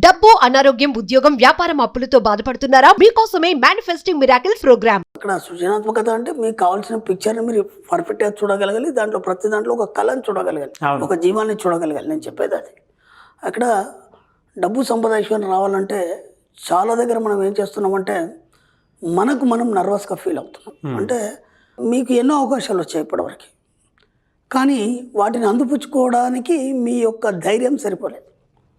డబ్బు, అనారోగ్యం, ఉద్యోగం, వ్యాపారం, అప్పులతో బాధపడుతున్నారా? మీకోసమే మేనిఫెస్టింగ్ మిరాకిల్స్ ప్రోగ్రామ్. అక్కడ సృజనాత్మకత అంటే మీకు కావాల్సిన పిక్చర్ని మీరు పర్ఫెక్ట్గా చూడగలగాలి. దాంట్లో ప్రతి దాంట్లో ఒక కళను చూడగలగాలి, ఒక జీవాన్ని చూడగలగాలి. నేను చెప్పేది అది. అక్కడ డబ్బు సంపద ఐశ్వర్యం రావాలంటే చాలా దగ్గర మనం ఏం చేస్తున్నామంటే మనకు మనం నర్వస్గా ఫీల్ అవుతున్నాం. అంటే మీకు ఎన్నో అవకాశాలు వచ్చాయి ఇప్పటివరకు, కానీ వాటిని అందిపుచ్చుకోవడానికి మీ యొక్క ధైర్యం సరిపోలేదు.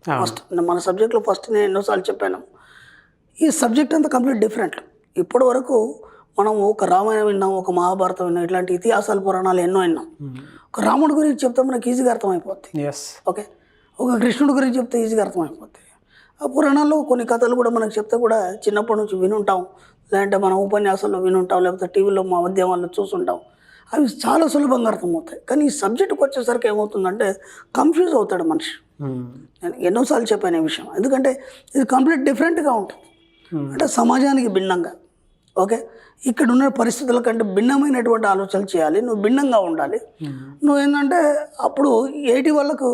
ఫస్ట్ మన సబ్జెక్ట్లో ఫస్ట్ నేను ఎన్నోసార్లు చెప్పాను, ఈ సబ్జెక్ట్ అంతా కంప్లీట్ డిఫరెంట్. ఇప్పటి వరకు మనం ఒక రామాయణం విన్నాం, ఒక మహాభారతం విన్నాం, ఇట్లాంటి ఇతిహాసాలు పురాణాలు ఎన్నో విన్నాం. ఒక రాముడి గురించి చెప్తే మనకి ఈజీగా అర్థమైపోద్ది. ఓకే, ఒక కృష్ణుడి గురించి చెప్తే ఈజీగా అర్థమైపోద్ది. ఆ పురాణాల్లో కొన్ని కథలు కూడా మనకు చెప్తే కూడా చిన్నప్పటి నుంచి వినుంటాం, లేదంటే మన ఉపన్యాసాల్లో వినుంటాం, లేకపోతే టీవీలో మా మాధ్యమాల్లో చూసుంటాం. అవి చాలా సులభంగా అర్థమవుతాయి. కానీ ఈ సబ్జెక్టుకి వచ్చేసరికి ఏమవుతుందంటే కన్ఫ్యూజ్ అవుతాడు మనిషి. నేను ఎన్నోసార్లు చెప్పాను ఈ విషయం, ఎందుకంటే ఇది కంప్లీట్ డిఫరెంట్గా ఉంటుంది. అంటే సమాజానికి భిన్నంగా, ఓకే, ఇక్కడ ఉన్న పరిస్థితుల కంటే భిన్నమైనటువంటి ఆలోచనలు చేయాలి. నువ్వు భిన్నంగా ఉండాలి. నువ్వు ఏంటంటే అప్పుడు ఏటి వాళ్ళకు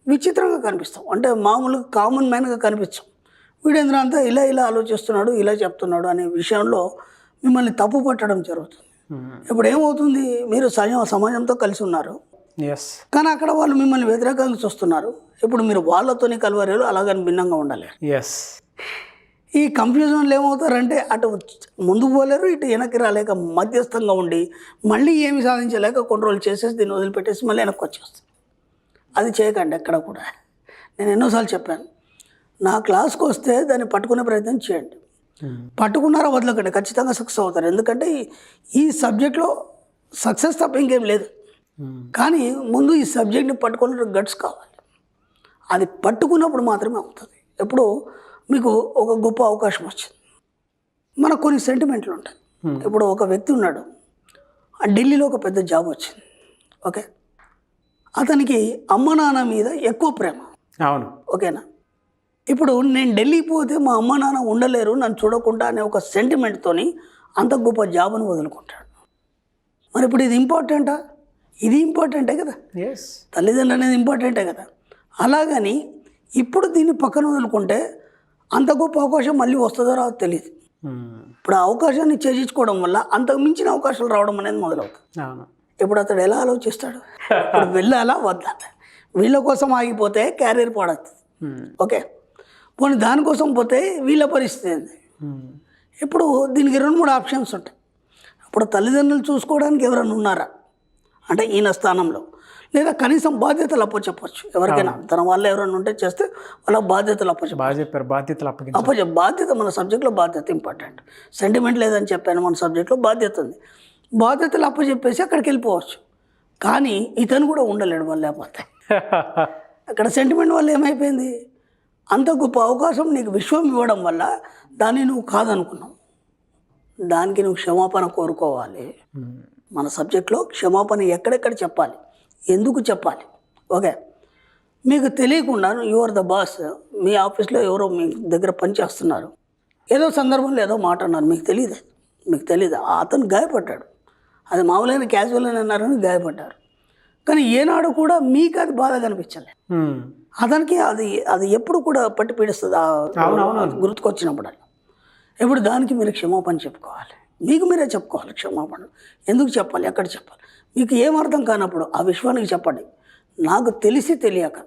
విచిత్రంగా కనిపిస్తావు. అంటే మామూలుగా కామన్ మ్యాన్గా కనిపించాం. వీడేంద్ర అంతా ఇలా ఇలా ఆలోచిస్తున్నాడు, ఇలా చెప్తున్నాడు అనే విషయంలో మిమ్మల్ని తప్పు పట్టడం జరుగుతుంది. ఇప్పుడు ఏమవుతుంది, మీరు సమాజంతో కలిసి ఉన్నారు, కానీ అక్కడ వాళ్ళు మిమ్మల్ని వ్యతిరేకంగా చూస్తున్నారు. ఇప్పుడు మీరు వాళ్ళతోని కలవరేలు, అలాగని భిన్నంగా ఉండాలి. ఈ కన్ఫ్యూజన్లు ఏమవుతారంటే అటు ముందుకు పోలేరు, ఇటు వెనక్కి రాలేక మధ్యస్థంగా ఉండి మళ్ళీ ఏమి సాధించలేక కంట్రోల్ చేసేసి దీన్ని వదిలిపెట్టేసి మళ్ళీ వెనక్కి వచ్చేస్తాం. అది చేయకండి ఎక్కడ కూడా. నేను ఎన్నోసార్లు చెప్పాను, నా క్లాస్కి వస్తే దాన్ని పట్టుకునే ప్రయత్నం చేయండి. పట్టుకున్నారా వదలకండి, ఖచ్చితంగా సక్సెస్ అవుతారు. ఎందుకంటే ఈ సబ్జెక్ట్లో సక్సెస్ తప్ప ఇంకేం లేదు. కానీ ముందు ఈ సబ్జెక్ట్ని పట్టుకునే గట్స్ కావాలి. అది పట్టుకున్నప్పుడు మాత్రమే అవుతుంది. ఎప్పుడు మీకు ఒక గొప్ప అవకాశం వచ్చింది, మనకు కొన్ని సెంటిమెంట్లు ఉంటాయి. ఇప్పుడు ఒక వ్యక్తి ఉన్నాడు, ఆ ఢిల్లీలో ఒక పెద్ద జాబ్ వచ్చింది, ఓకే, అతనికి అమ్మ నాన్న మీద ఎక్కువ ప్రేమ. అవును, ఓకేనా. ఇప్పుడు నేను ఢిల్లీ పోతే మా అమ్మ నాన్న ఉండలేరు నన్ను చూడకుండా అనే ఒక సెంటిమెంట్తోని అంత గొప్ప జాబ్ను వదులుకుంటాడు. మరి ఇప్పుడు ఇది ఇంపార్టెంటా? ఇది ఇంపార్టెంటే కదా, తల్లిదండ్రులు అనేది ఇంపార్టెంటే కదా. అలాగని ఇప్పుడు దీన్ని పక్కన వదులుకుంటే అంత గొప్ప అవకాశం మళ్ళీ వస్తుందో రాదో తెలియదు. ఇప్పుడు ఆ అవకాశాన్ని చేజించుకోవడం వల్ల అంతకు మించిన అవకాశాలు రావడం అనేది మొదలవుతుంది. ఇప్పుడు అతడు ఎలా ఆలోచిస్తాడు, ఇప్పుడు వెళ్ళాలా వద్దా? వీళ్ళ కోసం ఆగిపోతే క్యారియర్ పాడవుతుంది, ఓకే, పోనీ దానికోసం పోతే వీళ్ళ పరిస్థితి ఏంది? ఇప్పుడు దీనికి 2-3 ఆప్షన్స్ ఉంటాయి. ఇప్పుడు తల్లిదండ్రులు చూసుకోవడానికి ఎవరైనా ఉన్నారా అంటే ఈయన స్థానంలో, లేదా కనీసం బాధ్యతలు అప్పచెప్పచ్చు ఎవరికైనా. తన వాళ్ళు ఎవరైనా ఉంటే చేస్తే వాళ్ళ బాధ్యతలు అప్పచెప్పారు. బాధ్యత మన సబ్జెక్ట్లో బాధ్యత ఇంపార్టెంట్. సెంటిమెంట్ లేదని చెప్పాను, మన సబ్జెక్ట్లో బాధ్యత ఉంది. బాధ్యతలు అప్పచెప్పేసి అక్కడికి వెళ్ళిపోవచ్చు. కానీ ఇతను కూడా ఉండలేడు వాళ్ళు, లేకపోతే అక్కడ సెంటిమెంట్ వల్ల ఏమైపోయింది, అంత గొప్ప అవకాశం నీకు విశ్వం ఇవ్వడం వల్ల దాన్ని నువ్వు కాదనుకున్నావు. దానికి నువ్వు క్షమాపణ కోరుకోవాలి. మన సబ్జెక్ట్లో క్షమాపణ ఎక్కడెక్కడ చెప్పాలి, ఎందుకు చెప్పాలి, ఓకే. మీకు తెలియకుండా యు ఆర్ ద బాస్, మీ ఆఫీస్లో ఎవరో మీ దగ్గర పనిచేస్తున్నారు, ఏదో సందర్భంలో ఏదో మాట అన్నారు, మీకు తెలియదు, అతను గాయపడ్డాడు. అది మామూలైన క్యాజువల్ అని అన్నారని గాయపడ్డారు. కానీ ఏనాడు కూడా మీకు అది బాధ కనిపించలేదు. అతనికి అది ఎప్పుడు కూడా పట్టి పీడిస్తుంది గుర్తుకొచ్చినప్పుడు. ఇప్పుడు దానికి మీరు క్షమాపణ చెప్పుకోవాలి, మీకు మీరే చెప్పుకోవాలి క్షమాపణ. ఎందుకు చెప్పాలి, ఎక్కడ చెప్పాలి, మీకు ఏం అర్థం కానప్పుడు ఆ విశ్వానికి చెప్పండి. నాకు తెలిసి తెలియక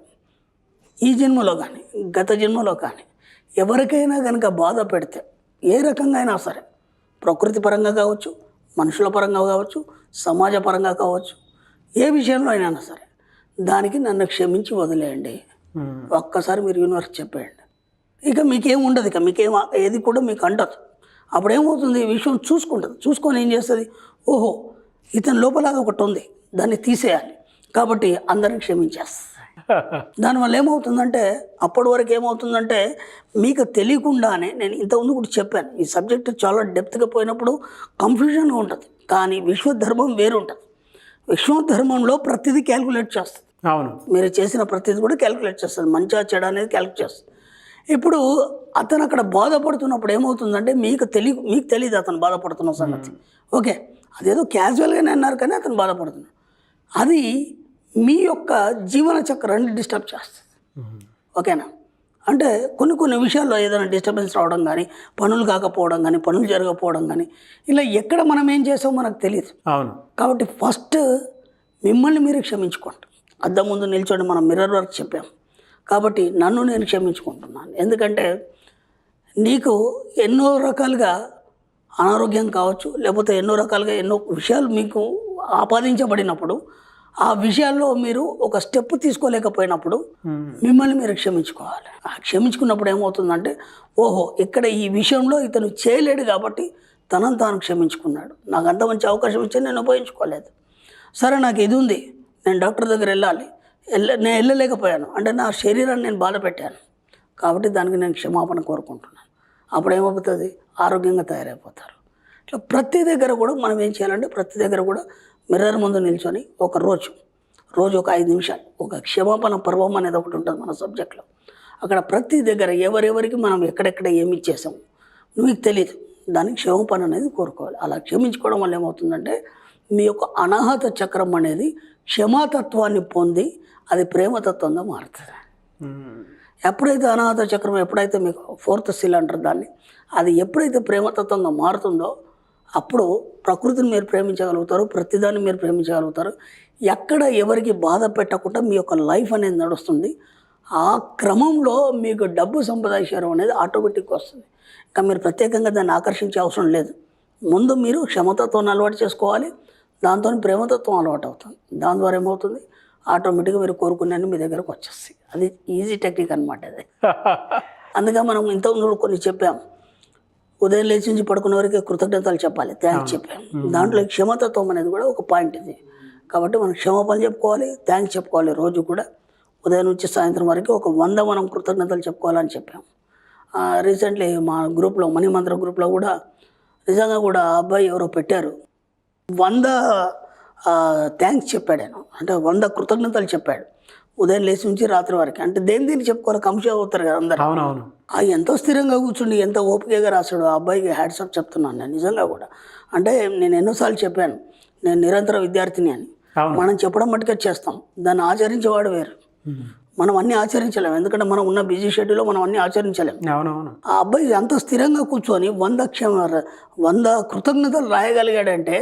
ఈ జన్మలో కానీ గత జన్మలో కానీ ఎవరికైనా కనుక బాధ పెడితే, ఏ రకంగా అయినా సరే, ప్రకృతి పరంగా కావచ్చు, మనుషుల పరంగా కావచ్చు, సమాజ పరంగా కావచ్చు, ఏ విషయంలో అయినా సరే దానికి నన్ను క్షమించి వదిలేయండి. ఒక్కసారి మీరు యూనివర్స్ చెప్పేయండి. ఇక మీకేం ఉండదు, ఇక మీకేం ఏది కూడా మీకు అంటదు. అప్పుడు ఏమవుతుంది, ఈ విషయం చూసుకుంటుంది. చూసుకొని ఏం చేస్తుంది, ఓహో ఇతని లోపల అది ఒకటి ఉంది, దాన్ని తీసేయాలి, కాబట్టి అందరిని క్షమించేస్తుంది. దానివల్ల ఏమవుతుందంటే, అప్పటి వరకు ఏమవుతుందంటే మీకు తెలియకుండానే, నేను ఇంతకుముందు కూడా చెప్పాను, ఈ సబ్జెక్ట్ చాలా డెప్త్గా పోయినప్పుడు కన్ఫ్యూజన్గా ఉంటుంది. కానీ విశ్వధర్మం వేరుంటుంది. విశ్వధర్మంలో ప్రతిదీ క్యాల్కులేట్ చేస్తుంది. అవును, మీరు చేసిన ప్రతిదీ కూడా క్యాల్కులేట్ చేస్తుంది, మంచిగా చెడ అనేది క్యాల్కులేట్ చేస్తుంది. ఇప్పుడు అతను అక్కడ బాధపడుతున్నప్పుడు ఏమవుతుందంటే మీకు తెలియదు అతను బాధపడుతున్న సంగతి, ఓకే. అదేదో క్యాజువల్గానే అన్నారు కానీ అతను బాధపడుతున్నాడు. అది మీ యొక్క జీవన చక్రాన్ని డిస్టర్బ్ చేస్తుంది, ఓకేనా. అంటే కొన్ని కొన్ని విషయాల్లో ఏదైనా డిస్టర్బెన్స్ రావడం కానీ, పనులు కాకపోవడం కానీ, పనులు జరగకపోవడం కానీ, ఇలా ఎక్కడ మనం ఏం చేసామో మనకు తెలియదు. అవును. కాబట్టి ఫస్ట్ మిమ్మల్ని మీరు క్షమించుకోండి. అద్దం ముందు నిల్చొని మనం మిర్రర్ వర్క్ చెప్పాం. కాబట్టి నన్ను నేను క్షమించుకుంటున్నాను. ఎందుకంటే నీకు ఎన్నో రకాలుగా అనారోగ్యం కావచ్చు, లేకపోతే ఎన్నో రకాలుగా ఎన్నో విషయాలు మీకు ఆపాదించబడినప్పుడు ఆ విషయాల్లో మీరు ఒక స్టెప్ తీసుకోలేకపోయినప్పుడు మిమ్మల్ని మీరు క్షమించుకోవాలి. ఆ క్షమించుకున్నప్పుడు ఏమవుతుందంటే, ఓహో ఇక్కడ ఈ విషయంలో ఇతను చేయలేడు కాబట్టి తనను తాను క్షమించుకున్నాడు. నాకు అంత మంచి అవకాశం ఇచ్చి నేను ఉపయోగించుకోలేదు. సరే నాకు ఇది ఉంది, నేను డాక్టర్ దగ్గర వెళ్ళాలి, నేను వెళ్ళలేకపోయాను అంటే నా శరీరాన్ని నేను బాధ పెట్టాను కాబట్టి దానికి నేను క్షమాపణ కోరుకుంటున్నాను. అప్పుడు ఏమవుతుంది, ఆరోగ్యంగా తయారైపోతారు. ఇట్లా ప్రతి దగ్గర కూడా మనం ఏం చేయాలంటే, ప్రతి దగ్గర కూడా మిర్రర్ ముందు నిల్చొని ఒక రోజు ఒక 5 నిమిషాలు ఒక క్షమాపణ పర్వం అనేది ఒకటి ఉంటుంది మన సబ్జెక్ట్లో. అక్కడ ప్రతి దగ్గర ఎవరెవరికి మనం ఎక్కడెక్కడ ఏమి ఇచ్చేసాము మీకు తెలియదు, దానికి క్షమాపణ అనేది కోరుకోవాలి. అలా క్షమించుకోవడం వల్ల ఏమవుతుందంటే మీ యొక్క అనాహత చక్రం అనేది క్షమాతత్వాన్ని పొంది అది ప్రేమతత్వంగా మారుతుంది. ఎప్పుడైతే అనాహత చక్రం ఎప్పుడైతే మీకు 4th seal అంటారు దాన్ని, అది ఎప్పుడైతే ప్రేమతత్వంగా మారుతుందో అప్పుడు ప్రకృతిని మీరు ప్రేమించగలుగుతారు, ప్రతిదాన్ని మీరు ప్రేమించగలుగుతారు. ఎక్కడ ఎవరికి బాధ పెట్టకుండా మీ యొక్క లైఫ్ అనేది నడుస్తుంది. ఆ క్రమంలో మీకు డబ్బు సంపాదించడం అనేది ఆటోమేటిక్గా వస్తుంది. ఇంకా మీరు ప్రత్యేకంగా దాన్ని ఆకర్షించే అవసరం లేదు. ముందు మీరు క్షమతత్వాన్ని అలవాటు చేసుకోవాలి, దాంతో ప్రేమతత్వం అలవాటు అవుతుంది. దాని ద్వారా ఏమవుతుంది, ఆటోమేటిక్గా మీరు కోరుకునే మీ దగ్గరకు వచ్చేస్తాయి. అది ఈజీ టెక్నిక్ అనమాట అది. అందుకే మనం ఇంతకుముందు కొన్ని చెప్పాం, ఉదయం లేచి నుంచి పడుకునే వరకు కృతజ్ఞతలు చెప్పాలి, థ్యాంక్స్ చెప్పాం. దాంట్లో క్షమతత్వం అనేది కూడా ఒక పాయింట్ ఇది. కాబట్టి మనం క్షమాపణ చెప్పుకోవాలి, థ్యాంక్స్ చెప్పుకోవాలి. రోజు కూడా ఉదయం నుంచి సాయంత్రం వరకు ఒక 100 మనం కృతజ్ఞతలు చెప్పుకోవాలని చెప్పాం. రీసెంట్లీ మా గ్రూప్లో, మనీ మంత్ర గ్రూప్లో కూడా నిజంగా కూడా ఆ అబ్బాయి ఎవరో పెట్టారు, 100 థ్యాంక్స్ చెప్పాడు ఆయన. అంటే 100 కృతజ్ఞతలు చెప్పాడు ఉదయం లేచి నుంచి రాత్రి వరకు. అంటే దేనికి చెప్పుకోవాలి, కన్ఫ్యూజ్ అవుతారు కదా అందరూ. అవునవును. ఎంతో స్థిరంగా కూర్చుండి ఎంత ఓపికగా రాశాడు ఆ అబ్బాయికి హ్యాట్సాప్ చెప్తున్నాను నేను నిజంగా కూడా. అంటే నేను ఎన్నోసార్లు చెప్పాను, నేను నిరంతర విద్యార్థిని అని. మనం చెప్పడం మట్టుకే చేస్తాం, దాన్ని ఆచరించేవాడు వేరు. మనం అన్నీ ఆచరించలేము, ఎందుకంటే మనం ఉన్న బిజీ షెడ్యూల్లో మనం అన్నీ ఆచరించలేము. ఆ అబ్బాయి అంత స్థిరంగా కూర్చొని 100 కృతజ్ఞతలు రాయగలిగాడంటే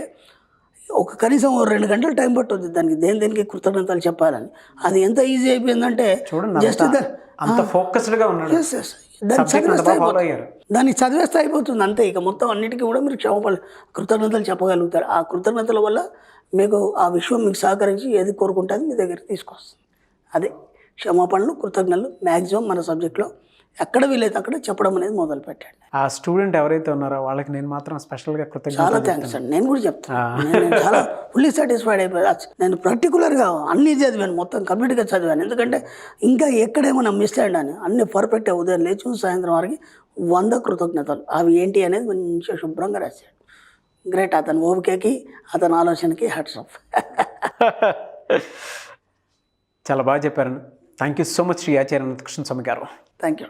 ఒక కనీసం 2 గంటలు టైం పట్టుద్ది దానికి దేనికి కృతజ్ఞతలు చెప్పాలని. అది ఎంత ఈజీ అయిపోయిందంటే జస్ట్ దాన్ని చదివేస్తే అయిపోతుంది అంతే. ఇక మొత్తం అన్నిటికీ కూడా మీరు కృతజ్ఞతలు చెప్పగలుగుతారు. ఆ కృతజ్ఞతల వల్ల మీకు ఆ విశ్వం మీకు సహకరించి ఏది కోరుకుంటే అది మీ దగ్గరికి తీసుకొస్తుంది. అదే క్షమాపణలు, కృతజ్ఞతలు మ్యాక్సిమం మన సబ్జెక్ట్లో ఎక్కడ వీలైతే అక్కడ చెప్పడం అనేది మొదలు పెట్టండి. ఆ స్టూడెంట్ ఎవరైతే ఉన్నారో వాళ్ళకి నేను మాత్రం స్పెషల్గా చాలా థ్యాంక్స్ అండి. నేను కూడా చెప్తాను, నేను చాలా ఫుల్లీ సాటిస్ఫైడ్ అయిపోయా. నేను పర్టికులర్గా అన్నీ చదివాను, మొత్తం కంప్లీట్గా చదివాను. ఎందుకంటే ఇంకా ఎక్కడేమన్నా మిస్ అయ్యాను, అన్ని పర్ఫెక్ట్గా ఉదయం లేచి సాయంత్రం వరకు 100 కృతజ్ఞతలు. అవి ఏంటి అనేది మంచిగా శుభ్రంగా రాశాడు. గ్రేట్. అతని ఓపికకి అతని ఆలోచనకి హ్యాట్స్ ఆఫ్. చాలా బాగా చెప్పారు. Thank you so much Shri Acharya Ananthakrishna Swami గారు. Thank you.